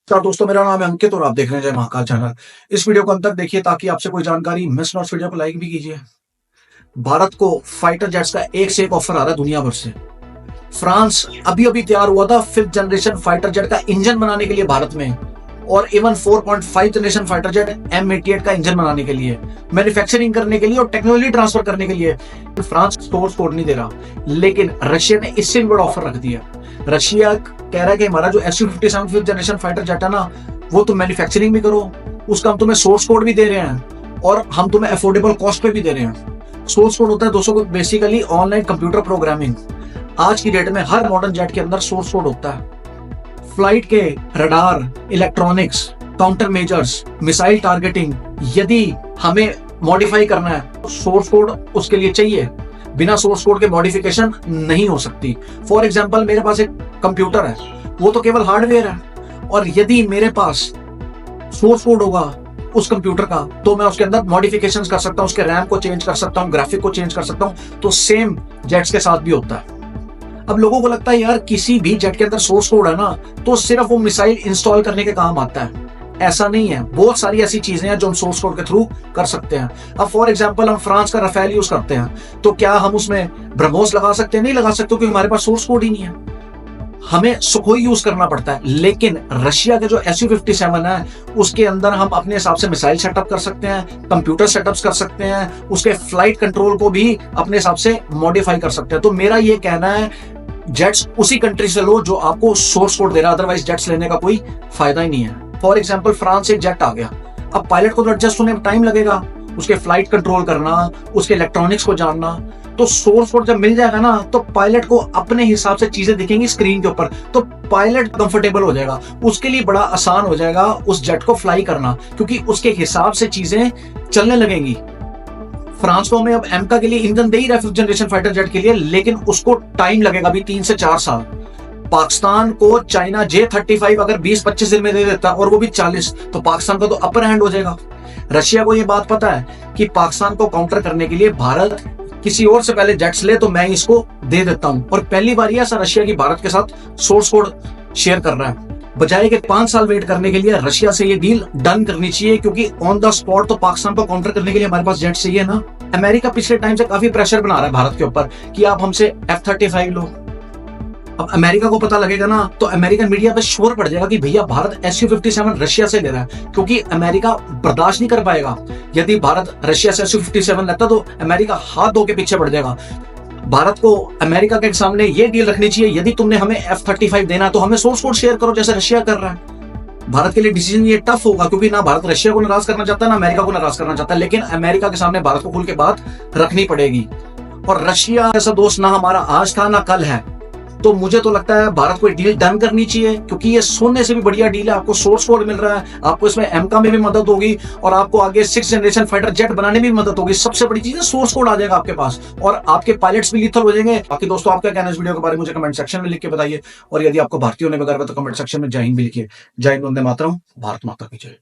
नमस्कार दोस्तों, मेरा नाम है अंकित और आप देख रहे हैं जय महाकाल चैनल। इस वीडियो को अंत तक देखिए ताकि आपसे कोई जानकारी मिस ना हो। वीडियो को लाइक भी कीजिए। भारत को फाइटर जेट्स का एक से एक ऑफर आ रहा है दुनिया भर से। फ्रांस अभी अभी तैयार हुआ था 5th जनरेशन फाइटर जेट का इंजन बनाने के लिए भारत में, और even 4.5 generation fighter jet M88 का इंजन बनाने के लिए, मैन्युफैक्चरिंग करने के लिए और टेक्नोलॉजी ट्रांसफर करने के लिए। फ्रांस सोर्स कोड नहीं दे रहा, लेकिन रशिया ने इससे भी बड़ा ऑफर रख दिया। रशिया कह रहा है कि हमारा जो Su-57 5th generation fighter jet है ना, वो तुम मैन्युफैक्चरिंग भी करो, उसका हम तुम्हें सोर्स कोड भी दे रहे हैं और हम तुम्हें अफोर्डेबल कॉस्ट पे भी दे रहे हैं। सोर्स कोड होता है दोस्तों बेसिकली ऑनलाइन कंप्यूटर प्रोग्रामिंग। आज की डेट में हर मॉडर्न जेट के अंदर सोर्स कोड होता है। फ्लाइट के radar, electronics, counter measures, missile targeting, यदि हमें मॉडिफाई करना है तो सोर्स कोड उसके लिए चाहिए। बिना सोर्स कोड के मॉडिफिकेशन नहीं हो सकती। फॉर एग्जांपल, मेरे पास एक कंप्यूटर है, वो तो केवल हार्डवेयर है, और यदि मेरे पास सोर्स कोड होगा उस कंप्यूटर का तो मैं उसके अंदर मॉडिफिकेशंस कर सकता हूं, उसके रैम को चेंज कर सकता हूं, ग्राफिक को चेंज कर सकता हूं। तो सेम जेट्स के साथ भी होता है। अब लोगों को लगता है यार किसी भी जेट के अंदर सोर्स कोड है ना तो सिर्फ वो मिसाइल इंस्टॉल करने के काम आता है। ऐसा नहीं है, बहुत सारी ऐसी चीजें हैं जो हम सोर्स कोड के थ्रू कर सकते हैं। अब फॉर एग्जांपल, हम फ्रांस का राफेल यूज करते हैं, तो क्या हम उसमें ब्रह्मोस लगा सकते हैं? नहीं लगा सकते, क्योंकि हमारे पास सोर्स कोड ही नहीं है। हमें सुखोई यूज करना पड़ता है। लेकिन रशिया के जो Su-57 है उसके अंदर हम अपने हिसाब से मिसाइल सेटअप कर सकते हैं, कंप्यूटर सेटअप्स कर सकते हैं, उसके फ्लाइट कंट्रोल को भी अपने हिसाब से मॉडिफाई कर सकते हैं। तो मेरा ये कहना है, जेट्स उसी कंट्री से लो जो आपको सोर्स कोड दे रहा है, अदरवाइज जेट्स लेने का कोई फायदा ही नहीं है। फॉर एग्जाम्पल, फ्रांस से एक जेट आ गया, अब पायलट को तो एडजस्ट होने में टाइम लगेगा, उसके फ्लाइट कंट्रोल करना, उसके इलेक्ट्रॉनिक्स को जानना। तो सोर्स कोड जब मिल जाएगा ना तो पायलट को अपने हिसाब से चीजें दिखेंगी स्क्रीन के ऊपर, तो पायलट कंफर्टेबल हो जाएगा, उसके लिए बड़ा आसान हो जाएगा उस जेट को फ्लाई करना, क्योंकि उसके हिसाब से चीजें चलने लगेंगी। फ्रांस को हमें अब एमका के लिए ईंधन दे ही रहा है 5th जनरेशन फाइटर जेट के लिए, लेकिन उसको टाइम लगेगा अभी 3 से 4 साल। पाकिस्तान को चाइना J-35 अगर 20-25 दिन में दे देता और वो भी 40, तो पाकिस्तान का तो अपर हैंड हो जाएगा। रशिया को ये बात पता है कि पाकिस्तान को काउंटर करने के लिए भारत किसी और से पहले जेट्स ले तो मैं इसको दे देता हूं, और पहली बार ये ऐसा रशिया की भारत के साथ सोर्स कोड शेयर कर रहा है। बजाय के 5 साल वेट करने के लिए रशिया से ये डील डन करनी चाहिए, क्योंकि ऑन द स्पॉट तो पाकिस्तान को काउंटर करने के लिए हमारे पास जेट चाहिए ना। अमेरिका पिछले टाइम से काफी प्रेशर बना रहा है भारत के ऊपर कि आप हमसे F-35 लो। अब अमेरिका को पता लगेगा ना तो अमेरिकन मीडिया पे शोर पड़ जाएगा कि भैया भारत Su-57 रशिया से ले रहा है, क्योंकि अमेरिका बर्दाश्त नहीं कर पाएगा। यदि भारत रशिया से Su-57 लेता तो अमेरिका हाथ धो के पीछे पड़ जाएगा। भारत को अमेरिका के सामने ये डील रखनी चाहिए, यदि तुमने हमें F-35 देना तो हमें सोर्स कोड शेयर करो जैसे रशिया कर रहा है। भारत के लिए डिसीजन ये टफ होगा, क्योंकि ना भारत रशिया को नाराज करना चाहता है ना अमेरिका को नाराज करना चाहता है, लेकिन अमेरिका के सामने भारत को खुल के बात रखनी पड़ेगी। और रशिया जैसा दोस्त ना हमारा आज था ना कल है, तो मुझे तो लगता है भारत को डील डन करनी चाहिए, क्योंकि ये सोने से भी बढ़िया डील है। आपको सोर्स कोड मिल रहा है, आपको इसमें एमका में भी मदद होगी, और आपको आगे 6th जनरेशन फाइटर जेट बनाने में भी मदद होगी। सबसे बड़ी चीज है सोर्स कोड आ जाएगा आपके पास, और आपके पायलट्स भी लीथल हो जाएंगे। बाकी दोस्तों, आपका कहना है इस वीडियो के बारे में मुझे कमेंट सेक्शन में लिख के बताइए, और यदि आपको भारतीय होने में गर्व है तो कमेंट सेक्शन में जय हिंद भी लिखिए। जय हिंद, वंदे मातरम, भारत माता की जय।